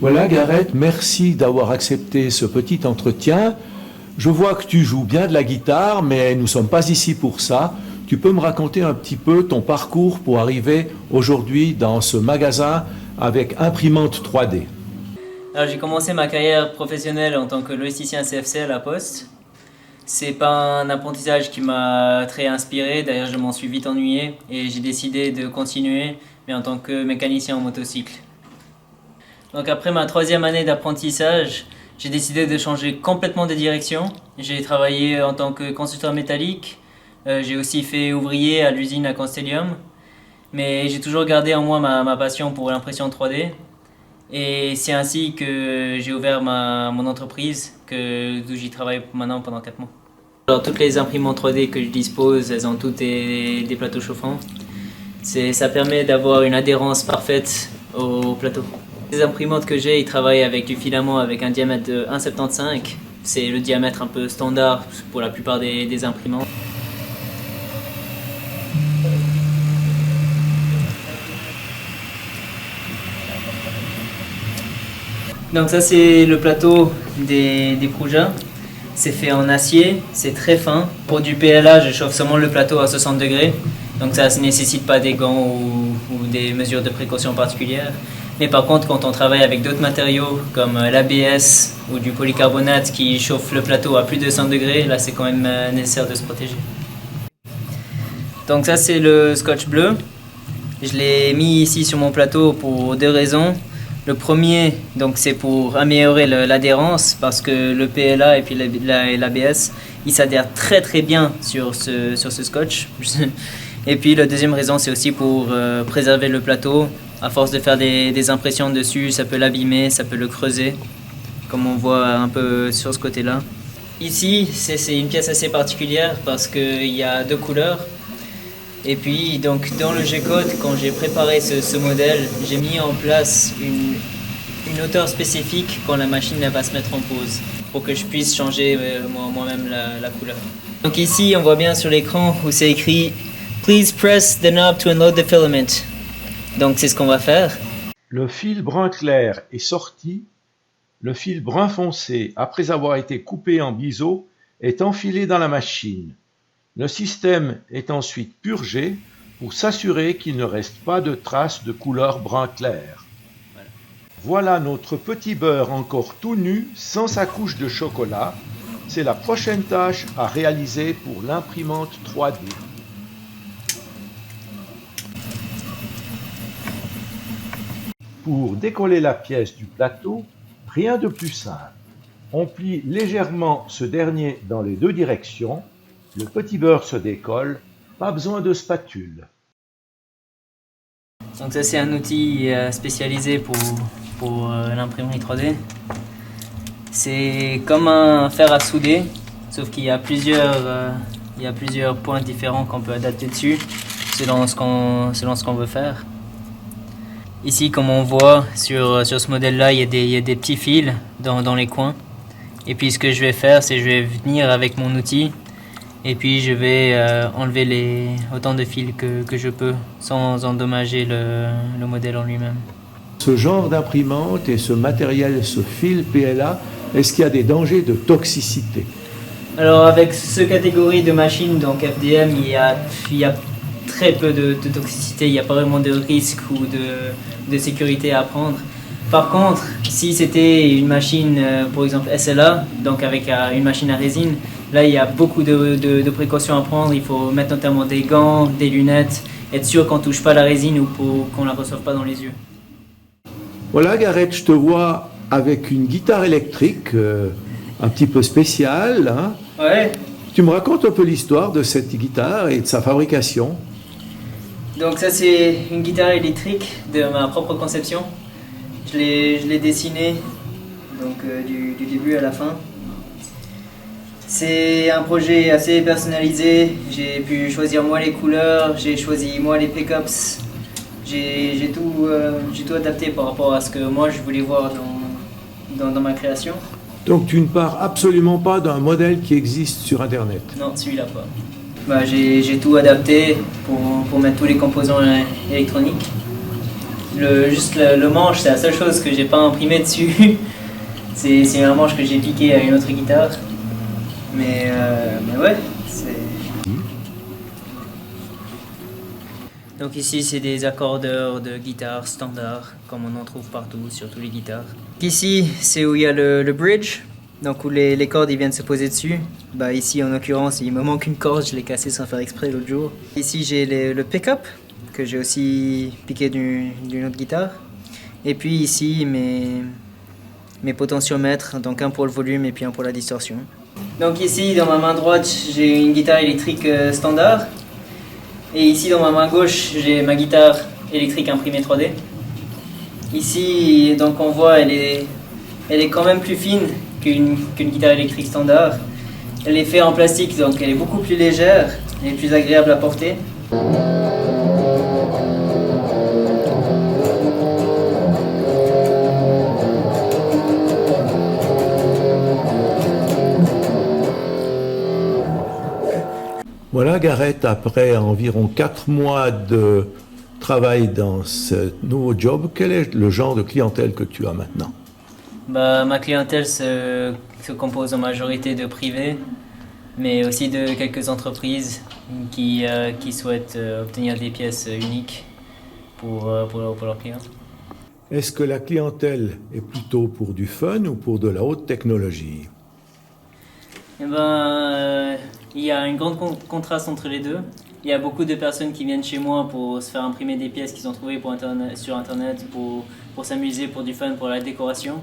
Voilà Gareth, merci d'avoir accepté ce petit entretien. Je vois que tu joues bien de la guitare, mais nous ne sommes pas ici pour ça. Tu peux me raconter un petit peu ton parcours pour arriver aujourd'hui dans ce magasin avec imprimante 3D? Alors j'ai commencé ma carrière professionnelle en tant que logisticien CFC à la Poste. C'est pas un apprentissage qui m'a très inspiré, d'ailleurs je m'en suis vite ennuyé et j'ai décidé de continuer, mais en tant que mécanicien en motocycle. Donc après ma 3e année d'apprentissage, j'ai décidé de changer complètement de direction. J'ai travaillé en tant que constructeur métallique, j'ai aussi fait ouvrier à l'usine à Constellium, mais j'ai toujours gardé en moi ma passion pour l'impression 3D. Et c'est ainsi que j'ai ouvert mon entreprise, d'où j'y travaille maintenant pendant 4 mois. Alors, toutes les imprimantes 3D que je dispose, elles ont toutes des plateaux chauffants. Ça permet d'avoir une adhérence parfaite au plateau. Les imprimantes que j'ai, ils travaillent avec du filament avec un diamètre de 1,75. C'est le diamètre un peu standard pour la plupart des imprimantes. Donc ça c'est le plateau des Prouja. C'est fait en acier, c'est très fin. Pour du PLA, je chauffe seulement le plateau à 60 degrés. Donc ça ne nécessite pas des gants ou des mesures de précaution particulières. Mais par contre, quand on travaille avec d'autres matériaux comme l'ABS ou du polycarbonate qui chauffe le plateau à plus de 100 degrés, là c'est quand même nécessaire de se protéger. Donc ça c'est le scotch bleu. Je l'ai mis ici sur mon plateau pour 2 raisons. Le premier, donc, c'est pour améliorer l'adhérence parce que le PLA et puis l'ABS, ils s'adhèrent très très bien sur ce scotch. Et puis la deuxième raison, c'est aussi pour préserver le plateau. À force de faire des impressions dessus, ça peut l'abîmer, ça peut le creuser, comme on voit un peu sur ce côté-là. Ici, c'est une pièce assez particulière parce qu'il y a 2 couleurs. Et puis, donc, dans le G-code, quand j'ai préparé ce modèle, j'ai mis en place une hauteur spécifique quand la machine elle va se mettre en pause, pour que je puisse changer moi-même la couleur. Donc ici, on voit bien sur l'écran où c'est écrit « Please press the knob to unload the filament ». Donc c'est ce qu'on va faire. Le fil brun clair est sorti. Le fil brun foncé, après avoir été coupé en biseau, est enfilé dans la machine. Le système est ensuite purgé pour s'assurer qu'il ne reste pas de traces de couleur brun clair. Voilà notre petit beurre encore tout nu, sans sa couche de chocolat. C'est la prochaine tâche à réaliser pour l'imprimante 3D. Pour décoller la pièce du plateau, rien de plus simple. On plie légèrement ce dernier dans les 2 directions. Le petit beurre se décolle, pas besoin de spatule. Donc ça c'est un outil spécialisé pour l'imprimerie 3D. C'est comme un fer à souder, sauf qu'il y a plusieurs points différents qu'on peut adapter dessus selon ce qu'on veut faire. Ici, comme on voit sur ce modèle-là, il y a des petits fils dans les coins. Et puis ce que je vais faire, c'est que je vais venir avec mon outil et puis je vais enlever autant de fils que je peux sans endommager le modèle en lui-même. Ce genre d'imprimante et ce matériel, ce fil PLA, est-ce qu'il y a des dangers de toxicité? Alors avec cette catégorie de machines, donc FDM, il y a très peu de toxicité, il n'y a pas vraiment de risque ou de sécurité à prendre. Par contre, si c'était une machine, par exemple SLA, donc avec une machine à résine, là il y a beaucoup de précautions à prendre. Il faut mettre notamment des gants, des lunettes, être sûr qu'on ne touche pas la résine ou qu'on ne la reçoive pas dans les yeux. Voilà Gareth, je te vois avec une guitare électrique un petit peu spéciale. Hein. Ouais. Tu me racontes un peu l'histoire de cette guitare et de sa fabrication? Donc ça c'est une guitare électrique de ma propre conception. Je l'ai dessinée donc, du début à la fin. C'est un projet assez personnalisé. J'ai pu choisir moi les couleurs, j'ai choisi moi les pickups. J'ai tout adapté par rapport à ce que moi je voulais voir dans ma création. Donc tu ne pars absolument pas d'un modèle qui existe sur Internet? Non, celui-là pas. J'ai tout adapté pour mettre tous les composants électroniques. Juste le manche, c'est la seule chose que j'ai pas imprimé dessus. C'est un manche que j'ai piqué à une autre guitare. Mais ouais, c'est... Donc ici, c'est des accordeurs de guitare standard, comme on en trouve partout, sur toutes les guitares. Ici, c'est où il y a le bridge, donc où les cordes ils viennent se poser dessus. Bah ici, en l'occurrence, il me manque une corde, je l'ai cassée sans faire exprès l'autre jour. Ici, j'ai le pick-up, que j'ai aussi piqué d'une autre guitare. Et puis ici, mes potentiomètres, donc un pour le volume et puis un pour la distorsion. Donc ici, dans ma main droite, j'ai une guitare électrique standard. Et ici, dans ma main gauche, j'ai ma guitare électrique imprimée 3D. Ici, donc on voit, elle est quand même plus fine qu'une guitare électrique standard. Elle est faite en plastique, donc elle est beaucoup plus légère et plus agréable à porter. Voilà Gareth, après environ 4 mois de travail dans ce nouveau job, quel est le genre de clientèle que tu as maintenant? Bah, ma clientèle se compose en majorité de privés, mais aussi de quelques entreprises qui souhaitent obtenir des pièces uniques pour leurs clients. Est-ce que la clientèle est plutôt pour du fun ou pour de la haute technologie? Eh ben, il y a un grand contraste entre les deux. Il y a beaucoup de personnes qui viennent chez moi pour se faire imprimer des pièces qu'ils ont trouvées sur Internet, pour s'amuser, pour du fun, pour la décoration.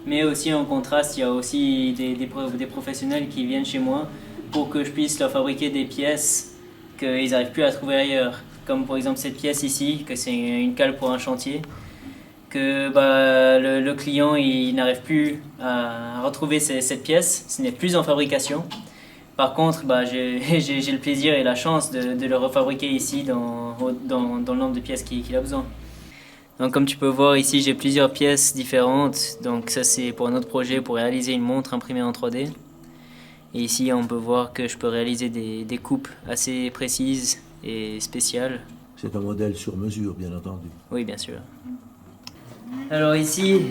Mais aussi en contraste, il y a aussi des professionnels qui viennent chez moi pour que je puisse leur fabriquer des pièces qu'ils n'arrivent plus à trouver ailleurs. Comme par exemple cette pièce ici, que c'est une cale pour un chantier. Que le client il n'arrive plus à retrouver cette pièce, ce n'est plus en fabrication. Par contre, j'ai le plaisir et la chance de le refabriquer ici dans le nombre de pièces qu'il a besoin. Donc comme tu peux voir ici, j'ai plusieurs pièces différentes. Donc ça c'est pour un autre projet, pour réaliser une montre imprimée en 3D. Et ici on peut voir que je peux réaliser des coupes assez précises et spéciales. C'est un modèle sur mesure, bien entendu. Oui, bien sûr. Alors ici,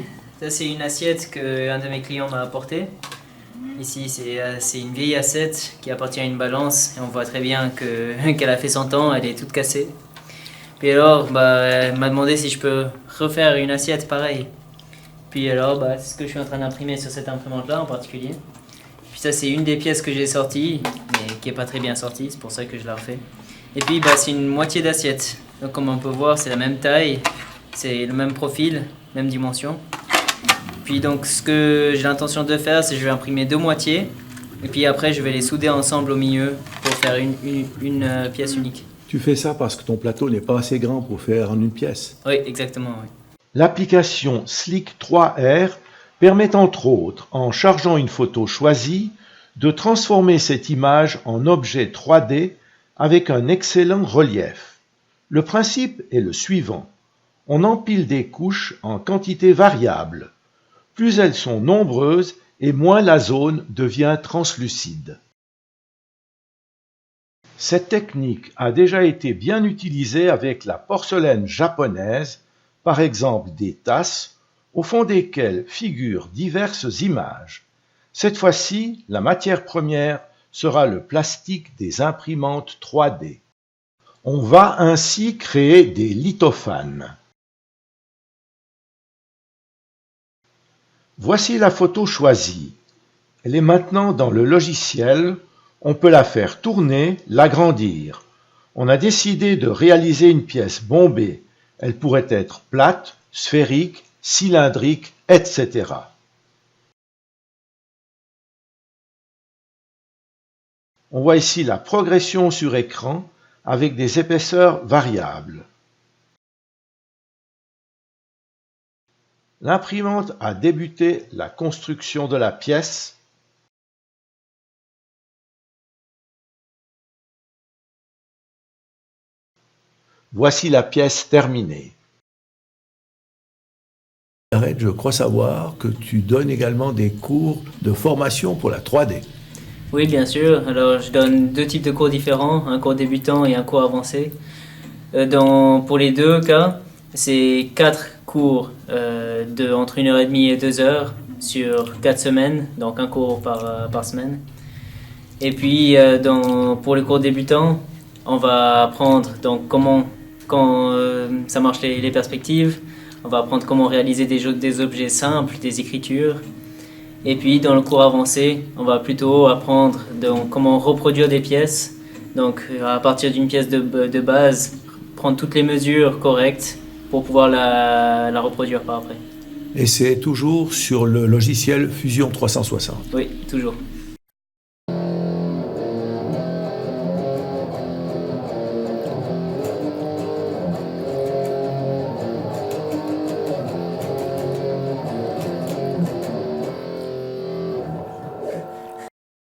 ça c'est une assiette qu'un de mes clients m'a apportée. Ici c'est une vieille assiette qui appartient à une balance et on voit très bien qu'elle a fait 100 ans, elle est toute cassée. Puis alors, elle m'a demandé si je peux refaire une assiette pareille. Puis alors, c'est ce que je suis en train d'imprimer sur cette imprimante-là en particulier. Puis ça c'est une des pièces que j'ai sorties, mais qui n'est pas très bien sortie, c'est pour ça que je la refais. Et puis c'est une moitié d'assiette. Donc comme on peut voir, c'est la même taille, c'est le même profil, même dimension. Puis donc ce que j'ai l'intention de faire, c'est que je vais imprimer 2 moitiés. Et puis après, je vais les souder ensemble au milieu pour faire une pièce unique. Tu fais ça parce que ton plateau n'est pas assez grand pour faire en une pièce. Oui, exactement. Oui. L'application Slick 3R permet entre autres, en chargeant une photo choisie, de transformer cette image en objet 3D avec un excellent relief. Le principe est le suivant. On empile des couches en quantité variable. Plus elles sont nombreuses et moins la zone devient translucide. Cette technique a déjà été bien utilisée avec la porcelaine japonaise, par exemple des tasses, au fond desquelles figurent diverses images. Cette fois-ci, la matière première sera le plastique des imprimantes 3D. On va ainsi créer des lithophanes. Voici la photo choisie. Elle est maintenant dans le logiciel. On peut la faire tourner, l'agrandir. On a décidé de réaliser une pièce bombée. Elle pourrait être plate, sphérique, cylindrique, etc. On voit ici la progression sur écran avec des épaisseurs variables. L'imprimante a débuté la construction de la pièce. Voici la pièce terminée. Arrête, je crois savoir que tu donnes également des cours de formation pour la 3D. Oui, bien sûr. Alors, je donne 2 types de cours différents, un cours débutant et un cours avancé. Pour les 2 cas, C'est 4 cours entre 1h30 et 2 heures sur 4 semaines, donc un cours par semaine. Et puis pour les cours débutants, on va apprendre donc quand ça marche les perspectives. On va apprendre comment réaliser des objets simples, des écritures. Et puis dans le cours avancé, on va plutôt apprendre donc, comment reproduire des pièces. Donc à partir d'une pièce de base, prendre toutes les mesures correctes pour pouvoir la reproduire par après. Et c'est toujours sur le logiciel Fusion 360. Oui, toujours.